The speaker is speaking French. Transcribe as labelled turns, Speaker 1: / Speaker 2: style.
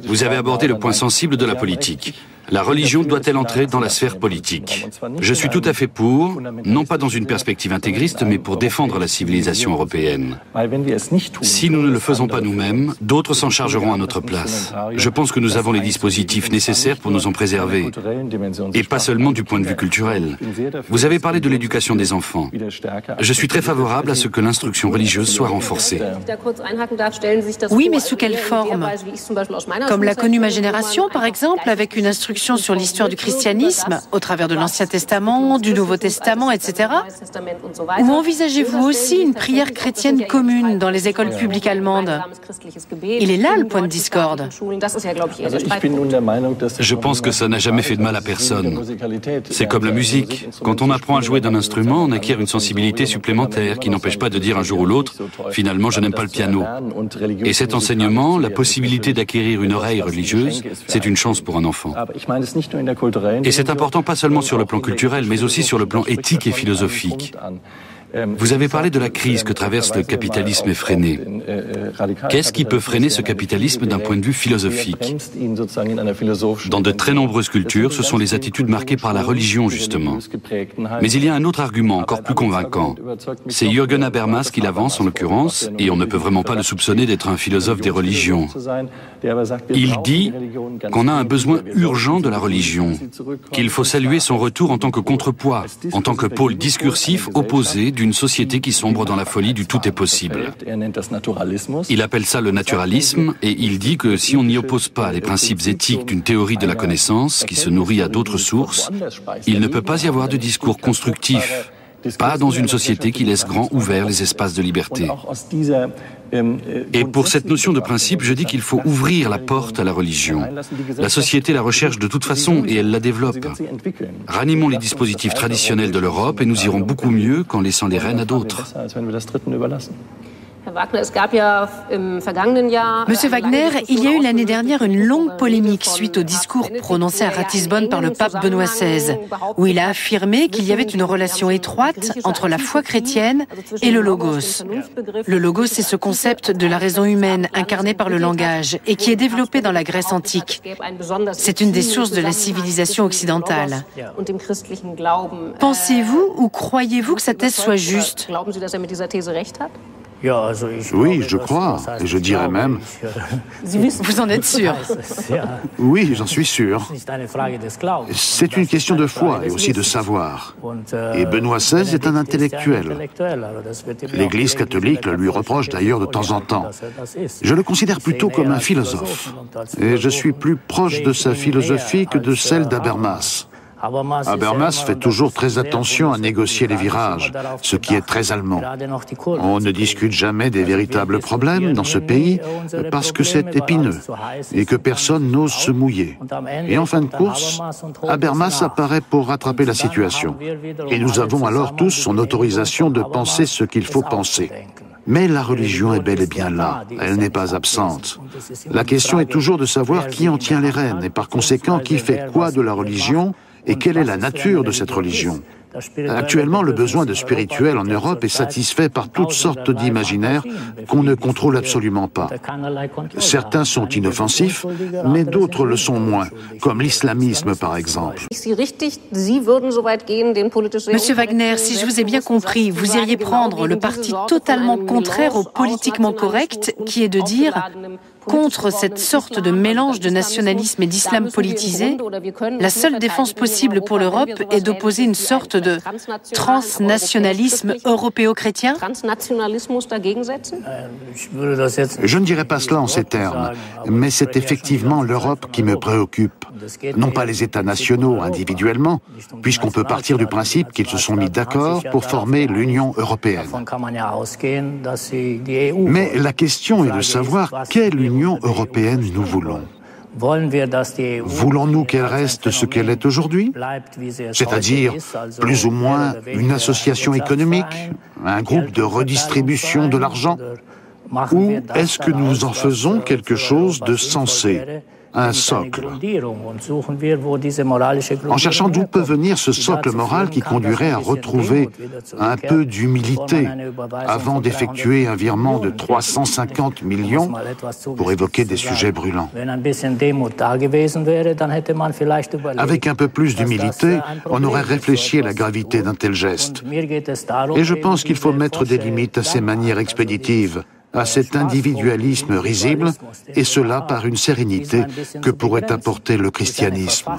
Speaker 1: Vous avez abordé le point sensible de la politique. La religion doit-elle entrer dans la sphère politique? Je suis tout à fait pour, non pas dans une perspective intégriste, mais pour défendre la civilisation européenne. Si nous ne le faisons pas nous-mêmes, d'autres s'en chargeront à notre place. Je pense que nous avons les dispositifs nécessaires pour nous en préserver, et pas seulement du point de vue culturel. Vous avez parlé de l'éducation des enfants. Je suis très favorable à ce que l'instruction religieuse soit renforcée.
Speaker 2: Oui, mais sous quelle forme? Comme l'a connue ma génération, par exemple, avec une instruction sur l'histoire du christianisme, au travers de l'Ancien Testament, du Nouveau Testament, etc. Ou envisagez-vous aussi une prière chrétienne commune dans les écoles publiques allemandes? Il est là le point de discorde.
Speaker 1: Je pense que ça n'a jamais fait de mal à personne. C'est comme la musique. Quand on apprend à jouer d'un instrument, on acquiert une sensibilité supplémentaire qui n'empêche pas de dire un jour ou l'autre, finalement je n'aime pas le piano. Et cet enseignement, la possibilité d'acquérir une oreille religieuse, c'est une chance pour un enfant. Et c'est important pas seulement sur le plan culturel, mais aussi sur le plan éthique et philosophique. Vous avez parlé de la crise que traverse le capitalisme effréné. Qu'est-ce qui peut freiner ce capitalisme d'un point de vue philosophique? Dans de très nombreuses cultures, ce sont les attitudes marquées par la religion, justement. Mais il y a un autre argument encore plus convaincant. C'est Jürgen Habermas qui l'avance, en l'occurrence, et on ne peut vraiment pas le soupçonner d'être un philosophe des religions. Il dit qu'on a un besoin urgent de la religion, qu'il faut saluer son retour en tant que contrepoids, en tant que pôle discursif opposé d'une société qui sombre dans la folie du tout est possible. Il appelle ça le naturalisme et il dit que si on n'y oppose pas les principes éthiques d'une théorie de la connaissance qui se nourrit à d'autres sources, il ne peut pas y avoir de discours constructif, pas dans une société qui laisse grand ouverts les espaces de liberté. Et pour cette notion de principe, je dis qu'il faut ouvrir la porte à la religion. La société la recherche de toute façon et elle la développe. Ranimons les dispositifs traditionnels de l'Europe et nous irons beaucoup mieux qu'en laissant les rênes à d'autres.
Speaker 2: Monsieur Wagner, il y a eu l'année dernière une longue polémique suite au discours prononcé à Ratisbonne par le pape Benoît XVI, où il a affirmé qu'il y avait une relation étroite entre la foi chrétienne et le logos. Le logos, c'est ce concept de la raison humaine incarné par le langage et qui est développé dans la Grèce antique. C'est une des sources de la civilisation occidentale. Pensez-vous ou croyez-vous que sa thèse soit juste?
Speaker 3: Oui, je crois, et je dirais même...
Speaker 2: Vous en êtes sûr?
Speaker 3: Oui, j'en suis sûr. C'est une question de foi et aussi de savoir. Et Benoît XVI est un intellectuel. L'Église catholique le lui reproche d'ailleurs de temps en temps. Je le considère plutôt comme un philosophe. Et je suis plus proche de sa philosophie que de celle d'Habermas. Habermas fait toujours très attention à négocier les virages, ce qui est très allemand. On ne discute jamais des véritables problèmes dans ce pays parce que c'est épineux et que personne n'ose se mouiller. Et en fin de course, Habermas apparaît pour rattraper la situation. Et nous avons alors tous son autorisation de penser ce qu'il faut penser. Mais la religion est bel et bien là, elle n'est pas absente. La question est toujours de savoir qui en tient les rênes et par conséquent qui fait quoi de la religion et quelle est la nature de cette religion. Actuellement, le besoin de spirituel en Europe est satisfait par toutes sortes d'imaginaires qu'on ne contrôle absolument pas. Certains sont inoffensifs, mais d'autres le sont moins, comme l'islamisme par exemple.
Speaker 2: Monsieur Wagner, si je vous ai bien compris, vous iriez prendre le parti totalement contraire au politiquement correct, qui est de dire, contre cette sorte de mélange de nationalisme et d'islam politisé, la seule défense possible pour l'Europe est d'opposer une sorte de transnationalisme européo-chrétien?
Speaker 3: Je ne dirais pas cela en ces termes, mais c'est effectivement l'Europe qui me préoccupe. Non pas les États nationaux individuellement, puisqu'on peut partir du principe qu'ils se sont mis d'accord pour former l'Union européenne. Mais la question est de savoir quelle Union européenne nous voulons. Voulons-nous qu'elle reste ce qu'elle est aujourd'hui, c'est-à-dire plus ou moins une association économique, un groupe de redistribution de l'argent, ou est-ce que nous en faisons quelque chose de sensé, un socle. En cherchant d'où peut venir ce socle moral qui conduirait à retrouver un peu d'humilité avant d'effectuer un virement de 350 millions pour évoquer des sujets brûlants. Avec un peu plus d'humilité, on aurait réfléchi à la gravité d'un tel geste. Et je pense qu'il faut mettre des limites à ces manières expéditives, à cet individualisme risible, et cela par une sérénité que pourrait apporter le christianisme.